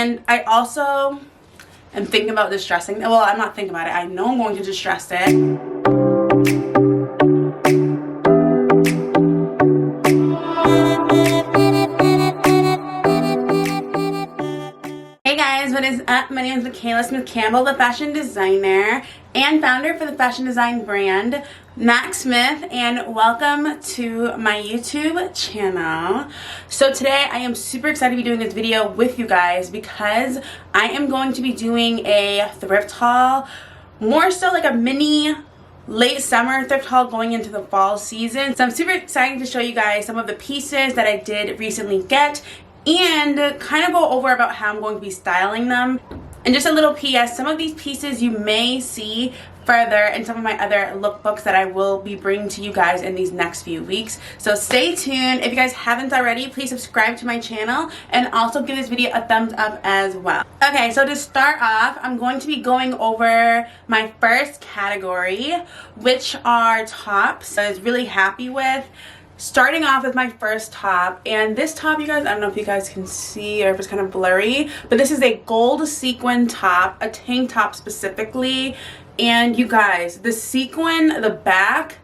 And I also am thinking about distressing. Well, I'm not thinking about it. I know I'm going to distress it. What is up? My name is Michaela Smith Campbell, the fashion designer and founder for the fashion design brand MACK Smith, and welcome to my YouTube channel. So today I am super excited to be doing this video with you guys because I am going to be doing a thrift haul, more so like a mini late summer thrift haul going into the fall season. So I'm super excited to show you guys some of the pieces that I did recently get and kind of go over about how I'm going to be styling them. And just a little PS, some of these pieces you may see further in some of my other lookbooks that I will be bringing to you guys in these next few weeks. So stay tuned. If you guys haven't already, please subscribe to my channel and also give this video a thumbs up as well. Okay, so to start off, I'm going to be going over my first category, which are tops I was really happy with. Starting off with my first top, and this top, you guys, I don't know if you guys can see or if it's kind of blurry, but this is a gold sequin top, a tank top specifically. And you guys, the sequin, the back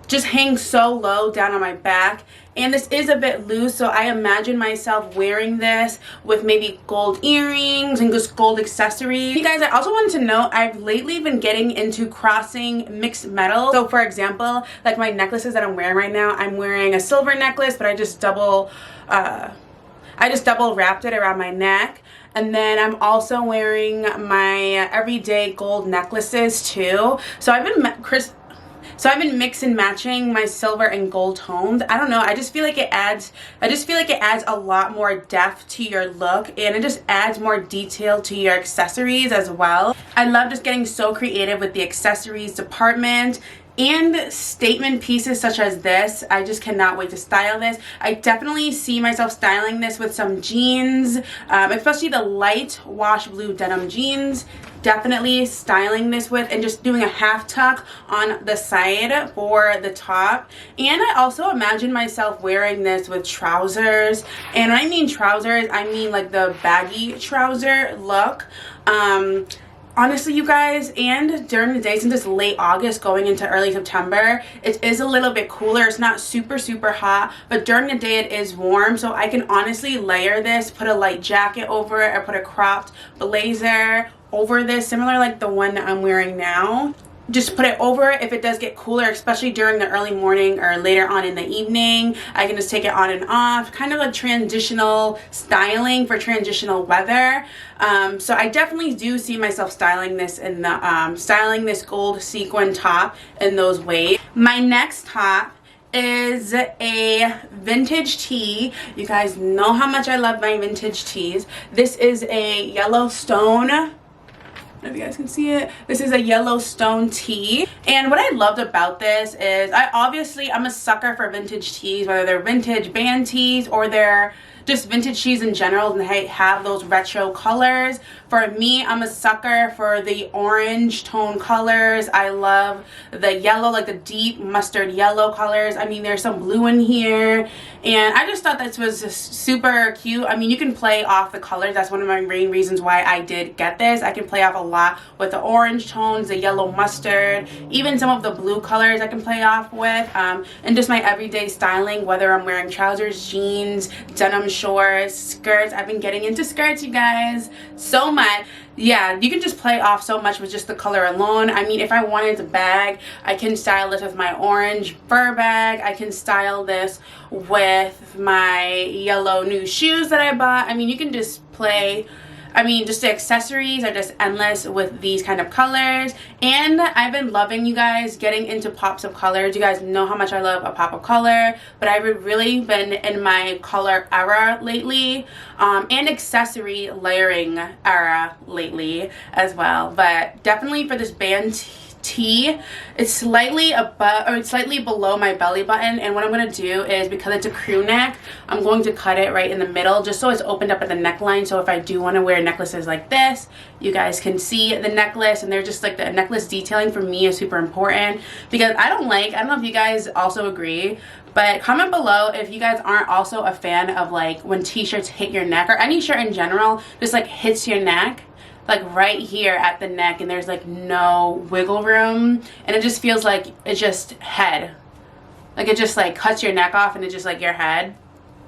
just hangs so low down on my back, and this is a bit loose, so I imagine myself wearing this with maybe gold earrings and just gold accessories. You guys, I also wanted to note I've lately been getting into crossing mixed metals. So for example, like my necklaces that I'm wearing right now, I'm wearing a silver necklace, but I just double wrapped it around my neck. And then I'm also wearing my everyday gold necklaces too. So I've been mix and matching my silver and gold tones. I don't know, I just feel like it adds a lot more depth to your look, and it just adds more detail to your accessories as well. I love just getting so creative with the accessories department and statement pieces such as this. I just cannot wait to style this. I definitely see myself styling this with some jeans, especially the light wash blue denim jeans. Definitely styling this with, and just doing a half tuck on the side for the top. And I also imagine myself wearing this with trousers, and when I mean trousers, I mean like the baggy trouser look. Honestly, you guys, and during the day, since it's late August going into early September, it is a little bit cooler. It's not super hot, but during the day it is warm, so I can honestly layer this, put a light jacket over it, or put a cropped blazer over this, similar like the one that I'm wearing now. Just put it over it if it does get cooler, especially during the early morning or later on in the evening. I can just take it on and off, kind of a transitional styling for transitional weather. So I definitely do see myself styling this in the styling this gold sequin top in those ways. My next top is a vintage tee. You guys know how much I love my vintage tees. This is a Yellowstone. I don't know if you guys can see it. This is a Yellowstone tee, and what I loved about this is I'm a sucker for vintage tees, whether they're vintage band tees or they're just vintage tees in general, and they have those retro colors. For me, I'm a sucker for the orange tone colors. I love the yellow, like the deep mustard yellow colors. I mean, there's some blue in here, and I just thought this was just super cute. I mean, you can play off the colors. That's one of my main reasons why I did get this. I can play off a lot with the orange tones, the yellow mustard, even some of the blue colors I can play off with, and just my everyday styling, whether I'm wearing trousers, jeans, denim shorts, skirts. I've been getting into skirts, you guys, so much. Yeah, you can just play off so much with just the color alone. I mean, if I wanted a bag, I can style this with my orange fur bag. I can style this with my yellow new shoes that I bought. I mean, you can just play. I mean, just the accessories are just endless with these kind of colors. And I've been loving, you guys, getting into pops of colors. You guys know how much I love a pop of color, but I've really been in my color era lately, and accessory layering era lately as well. But definitely for this band tee. It's slightly above, or it's slightly below my belly button, and what I'm going to do is, because it's a crew neck, I'm going to cut it right in the middle just so it's opened up at the neckline, so if I do want to wear necklaces like this, you guys can see the necklace. And they're just like, the necklace detailing for me is super important, because I don't know if you guys also agree, but comment below if you guys aren't also a fan of like when t-shirts hit your neck, or any shirt in general just like hits your neck, like right here at the neck, and there's like no wiggle room, and it just feels like it's just head, like it just like cuts your neck off and it's just like your head.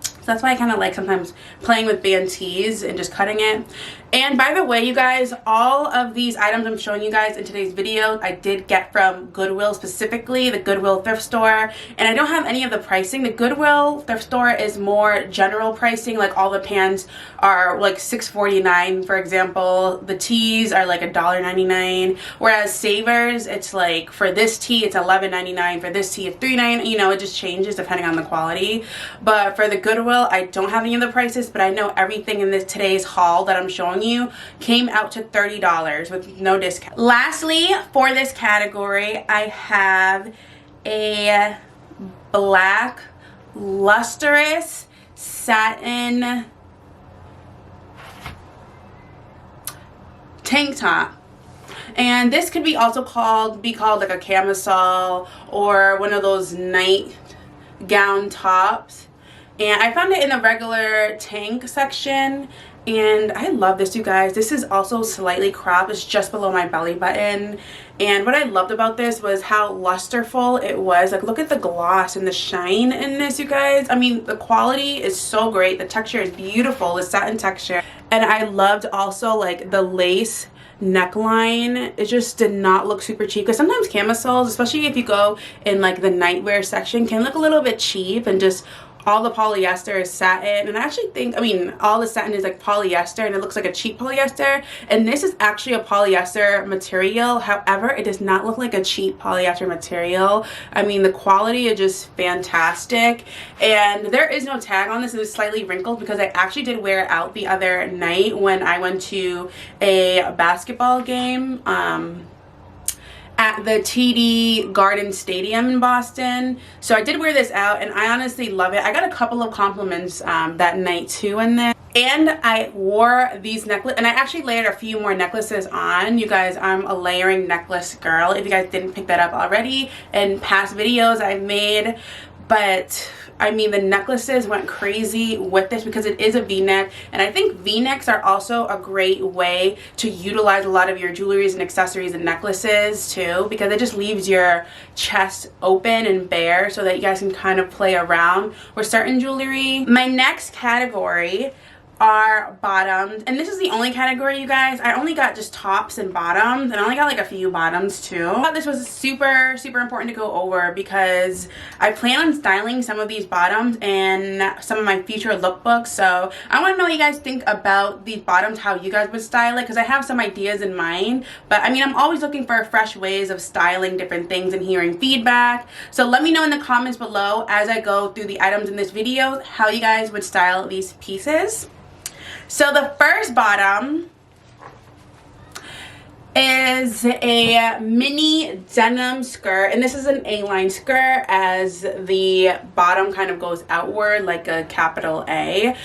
So that's why I kind of like sometimes playing with band tees and just cutting it. And by the way, you guys, all of these items I'm showing you guys in today's video, I did get from Goodwill, specifically the Goodwill thrift store. And I don't have any of the pricing. The Goodwill thrift store is more general pricing. Like all the pants are like $6.49, for example. The tees are like $1.99. Whereas Savers, it's like, for this tee, it's $11.99. For this tee, it's $3.99. You know, it just changes depending on the quality. But for the Goodwill, I don't have any of the prices, but I know everything in today's haul that I'm showing you came out to $30 with no discount. Lastly, for this category, I have a black lustrous satin tank top. And this could be also be called like a camisole or one of those night gown tops. And I found it in the regular tank section, and I love this, you guys. This is also slightly cropped. It's just below my belly button. And what I loved about this was how lusterful it was. Like, look at the gloss and the shine in this, you guys. I mean, the quality is so great. The texture is beautiful, the satin texture. And I loved also like the lace neckline. It just did not look super cheap, because sometimes camisoles, especially if you go in like the nightwear section, can look a little bit cheap, and just all the polyester is satin. And I actually think, I mean, all the satin is like polyester, and it looks like a cheap polyester, and this is actually a polyester material. However, it does not look like a cheap polyester material. I mean, the quality is just fantastic, and there is no tag on this. It is slightly wrinkled because I actually did wear it out the other night when I went to a basketball game at the TD Garden Stadium in Boston. So I did wear this out, and I honestly love it. I got a couple of compliments that night too in this. And I wore these necklaces, and I actually layered a few more necklaces on. You guys, I'm a layering necklace girl, if you guys didn't pick that up already in past videos I've made. But I mean, the necklaces went crazy with this because it is a v-neck, and I think v-necks are also a great way to utilize a lot of your jewelries and accessories and necklaces too, because it just leaves your chest open and bare so that you guys can kind of play around with certain jewelry. My next category are bottoms, and this is the only category, you guys. I only got just tops and bottoms, and I only got like a few bottoms too. I thought this was super important to go over because I plan on styling some of these bottoms in some of my future lookbooks. So I want to know what you guys think about these bottoms, how you guys would style it, because I have some ideas in mind. But I mean, I'm always looking for fresh ways of styling different things and hearing feedback. So let me know in the comments below as I go through the items in this video how you guys would style these pieces. So the first bottom is a mini denim skirt, and this is an A-line skirt as the bottom kind of goes outward like a capital A.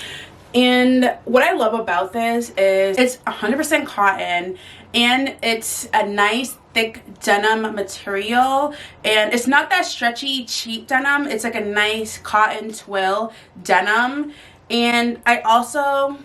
And what I love about this is it's 100% cotton, and it's a nice thick denim material, and it's not that stretchy cheap denim. It's like a nice cotton twill denim. And I also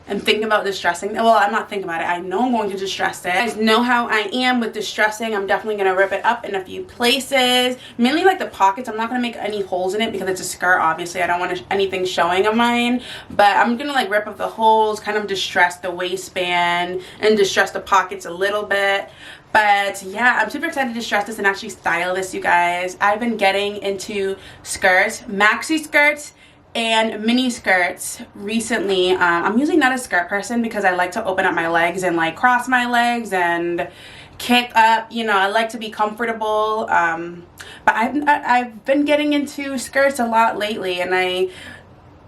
am thinking about distressing. Well, I'm not thinking about it. I know I'm going to distress it. You guys know how I am with distressing. I'm definitely going to rip it up in a few places. Mainly like the pockets. I'm not going to make any holes in it because it's a skirt. Obviously, I don't want anything showing of mine. But I'm going to like rip up the holes, kind of distress the waistband, and distress the pockets a little bit. But yeah, I'm super excited to distress this and actually style this, you guys. I've been getting into skirts, maxi skirts, and mini skirts recently. I'm usually not a skirt person because I like to open up my legs and like cross my legs and kick up, you know. I like to be comfortable, but I've been getting into skirts a lot lately, and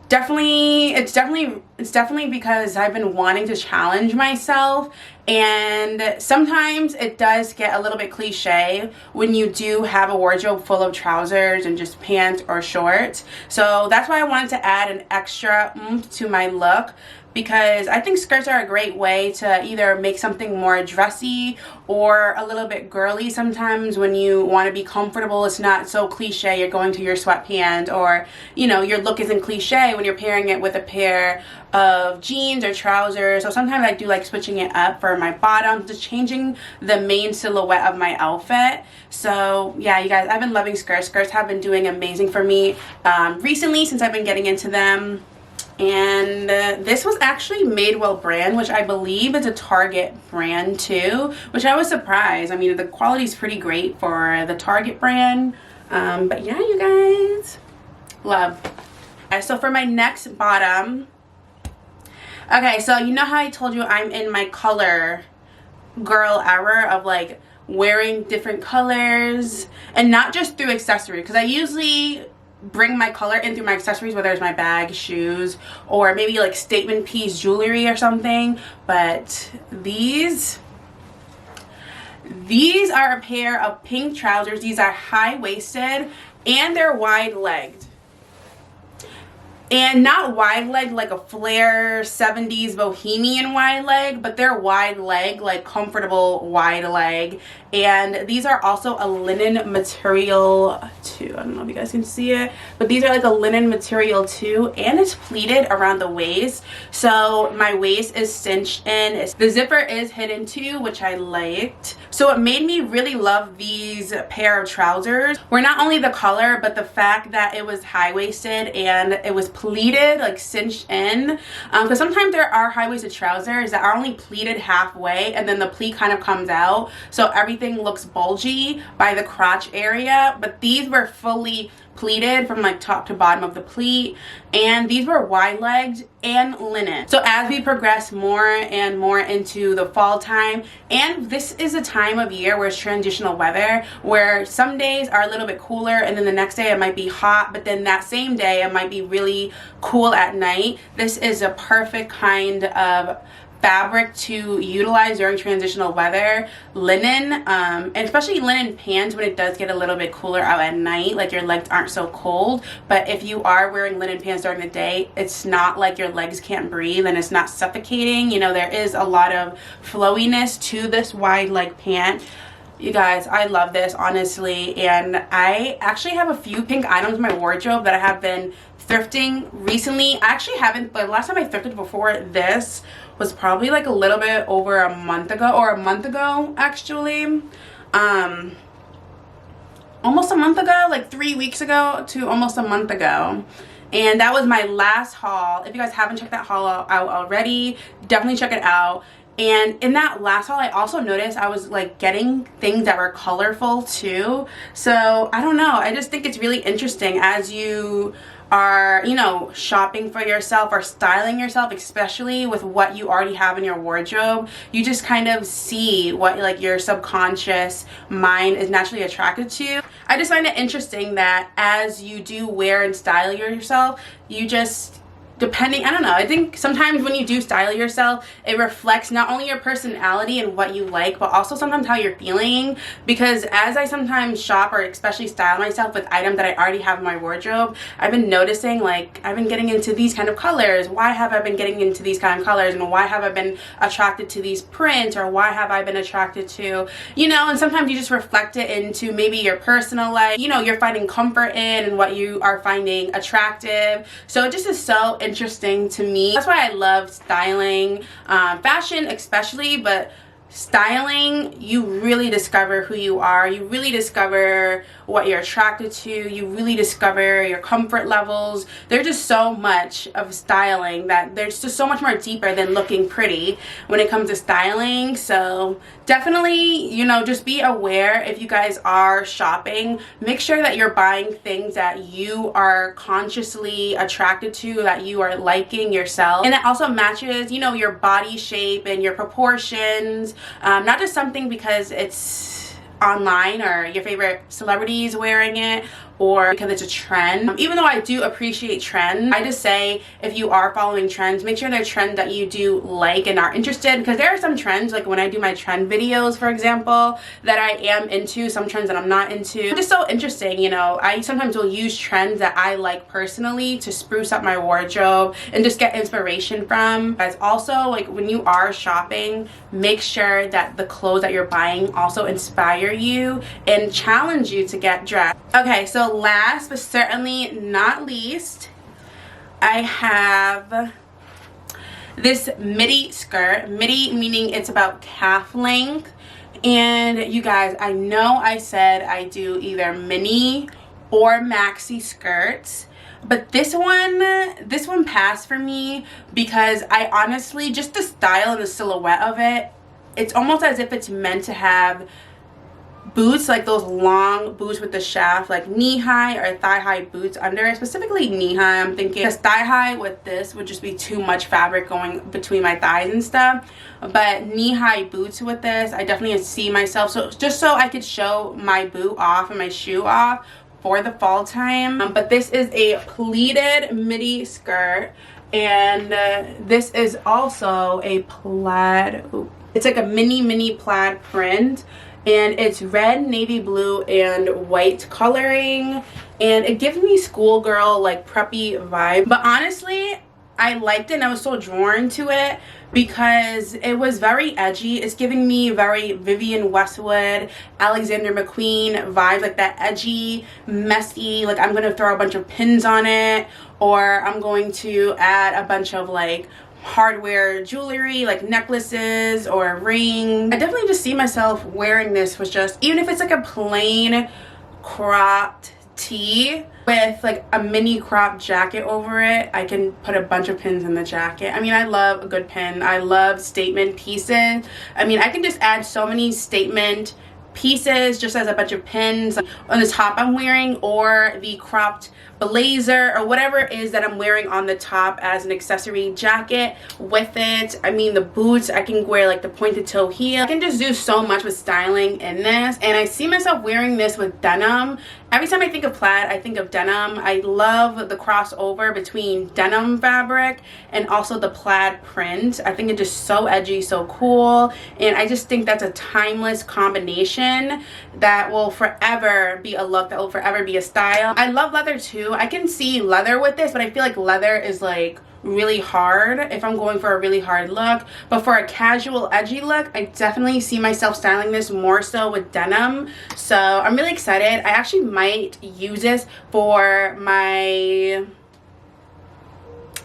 it's definitely because I've been wanting to challenge myself, and sometimes it does get a little bit cliche when you do have a wardrobe full of trousers and just pants or shorts. So that's why I wanted to add an extra oomph to my look, because I think skirts are a great way to either make something more dressy or a little bit girly sometimes when you want to be comfortable. It's not so cliche you're going to your sweatpants, or you know, your look isn't cliche when you're pairing it with a pair of jeans or trousers. So sometimes I do like switching it up for my bottom, just changing the main silhouette of my outfit. So yeah, you guys, I've been loving skirts. Skirts have been doing amazing for me recently since I've been getting into them. And this was actually Madewell brand, which I believe is a Target brand too, which I was surprised. I mean, the quality is pretty great for the Target brand. But yeah, you guys, love. So for my next bottom, okay, so you know how I told you I'm in my color girl era of like wearing different colors, and not just through accessories, because I usually bring my color in through my accessories, whether it's my bag, shoes, or maybe like statement piece jewelry or something. But these are a pair of pink trousers. These are high-waisted and they're wide-legged. And not wide leg like a flare 70s bohemian wide leg, but they're wide leg, like comfortable wide leg. And these are also a linen material too. I don't know if you guys can see it, but these are like a linen material too, and it's pleated around the waist. So my waist is cinched in. The zipper is hidden too, which I liked. So it made me really love these pair of trousers, where not only the color, but the fact that it was high-waisted and it was pleated, like cinched in. Because sometimes there are high-waisted trousers that are only pleated halfway and then the pleat kind of comes out, so everything looks bulgy by the crotch area. But these were fully pleated from like top to bottom of the pleat, and these were wide-legged and linen. So as we progress more and more into the fall time, and this is a time of year where it's transitional weather, where some days are a little bit cooler and then the next day it might be hot, but then that same day it might be really cool at night. This is a perfect kind of fabric to utilize during transitional weather. Linen, and especially linen pants when it does get a little bit cooler out at night, like your legs aren't so cold. But if you are wearing linen pants during the day, it's not like your legs can't breathe and it's not suffocating. You know, there is a lot of flowiness to this wide leg pant. You guys, I love this, honestly. And I actually have a few pink items in my wardrobe that I have been thrifting recently. I actually haven't, the last time I thrifted before this was probably like a little bit over a month ago, or a month ago actually. Almost a month ago, like 3 weeks ago to almost a month ago. And that was my last haul. If you guys haven't checked that haul out already, definitely check it out. And in that last haul, I also noticed I was like getting things that were colorful too. So I don't know, I just think it's really interesting as you are, you know, shopping for yourself or styling yourself, especially with what you already have in your wardrobe. You just kind of see what like your subconscious mind is naturally attracted to. I just find it interesting that as you do wear and style yourself, you just, depending, I don't know, I think sometimes when you do style yourself, it reflects not only your personality and what you like, but also sometimes how you're feeling. Because as I sometimes shop or especially style myself with items that I already have in my wardrobe, I've been noticing like I've been getting into these kind of colors. Why have I been getting into these kind of colors? And why have I been attracted to these prints? Or why have I been attracted to, you know, and sometimes you just reflect it into maybe your personal life, you know, you're finding comfort in and what you are finding attractive. So it just is so interesting to me. That's why I love styling, fashion especially, but styling, you really discover who you are. You really discover what you're attracted to. You really discover your comfort levels. There's just so much of styling that there's just so much more deeper than looking pretty when it comes to styling. So definitely, you know, just be aware if you guys are shopping. Make sure that you're buying things that you are consciously attracted to, that you are liking yourself, and that also matches, you know, your body shape and your proportions. Not just something because it's online or your favorite celebrities wearing it, or because it's a trend. Even though I do appreciate trends, I just say if you are following trends, make sure they're trends that you do like and are interested, because there are some trends, like when I do my trend videos, for example, that I am into, some trends that I'm not into. It's just so interesting, you know. I sometimes will use trends that I like personally to spruce up my wardrobe and just get inspiration from. As also, like when you are shopping, make sure that the clothes that you're buying also inspire you and challenge you to get dressed. Okay, so last but certainly not least, I have this midi skirt. Midi meaning it's about calf length. And you guys, I know I said I do either mini or maxi skirts, but this one passed for me because I honestly, just the style and the silhouette of it, it's almost as if it's meant to have boots, like those long boots with the shaft, like knee-high or thigh-high boots under it, specifically knee-high. I'm thinking because thigh-high with this would just be too much fabric going between my thighs and stuff, but knee-high boots with this, I definitely see myself, so just so I could show my boot off and my shoe off for the fall time. But this is a pleated midi skirt, and this is also a plaid. Ooh, it's like a mini plaid print, and it's red, navy blue, and white coloring, and it gives me schoolgirl, like preppy vibe. But honestly, I liked it and I was so drawn to it because it was very edgy. It's giving me very Vivienne Westwood, Alexander McQueen vibes, like that edgy, messy, like I'm gonna throw a bunch of pins on it, or I'm going to add a bunch of like hardware jewelry, like necklaces or rings. I definitely just see myself wearing this with just, even if it's like a plain cropped tee with like a mini crop jacket over it, I can put a bunch of pins in the jacket. I mean, I love a good pin. I love statement pieces. I mean, I can just add so many statement pieces just as a bunch of pins on the top I'm wearing, or the cropped blazer, or whatever it is that I'm wearing on the top as an accessory jacket with it. I mean, the boots, I can wear like the pointed toe heel. I can just do so much with styling in this, and I see myself wearing this with denim. Every time I think of plaid, I think of denim. I love the crossover between denim fabric and also the plaid print. I think it's just so edgy, so cool, and I just think that's a timeless combination that will forever be a look, that will forever be a style. I love leather too. I can see leather with this, but I feel like leather is like really hard if I'm going for a really hard look. But for a casual edgy look, I definitely see myself styling this more so with denim. So I'm really excited. I actually might use this for my,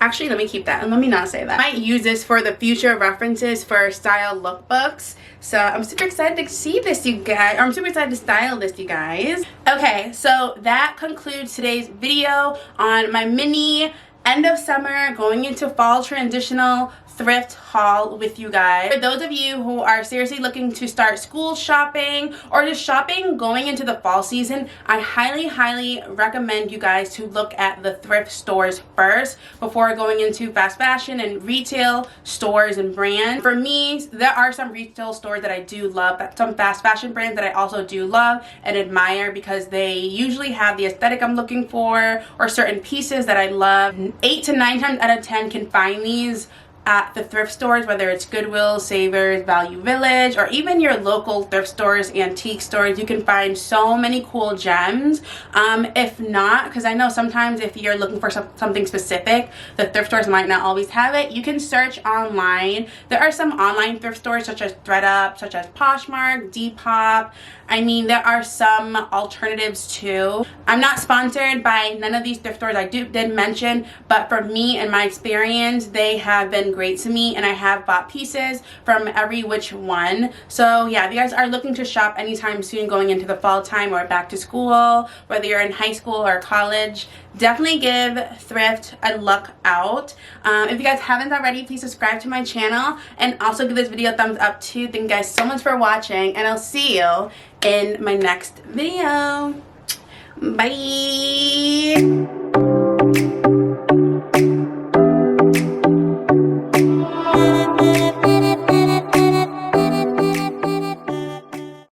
actually let me keep that and let me not say that. I might use this for the future references for style lookbooks. So I'm super excited to see this, you guys. Or I'm super excited to style this, you guys. Okay, so that concludes today's video on my mini end of summer going into fall transitional thrift haul with you guys. For those of you who are seriously looking to start school shopping or just shopping going into the fall season, I highly recommend you guys to look at the thrift stores first before going into fast fashion and retail stores and brands. For me, there are some retail stores that I do love, some fast fashion brands that I also do love and admire because they usually have the aesthetic I'm looking for or certain pieces that I love. 8 to 9 times out of 10 can find these at the thrift stores, whether it's Goodwill, Savers, Value Village, or even your local thrift stores, antique stores. You can find so many cool gems. If not, because I know sometimes if you're looking for something specific, the thrift stores might not always have it. You can search online. There are some online thrift stores such as ThredUp, such as Poshmark, Depop. I mean, there are some alternatives too. I'm not sponsored by none of these thrift stores I did mention, but for me and my experience, they have been great to me, and I have bought pieces from every which one. So yeah, if you guys are looking to shop anytime soon going into the fall time or back to school, whether you're in high school or college, definitely give Thrift a look out. If you guys haven't already, please subscribe to my channel and also give this video a thumbs up too. Thank you guys so much for watching, and I'll see you in my next video. Bye.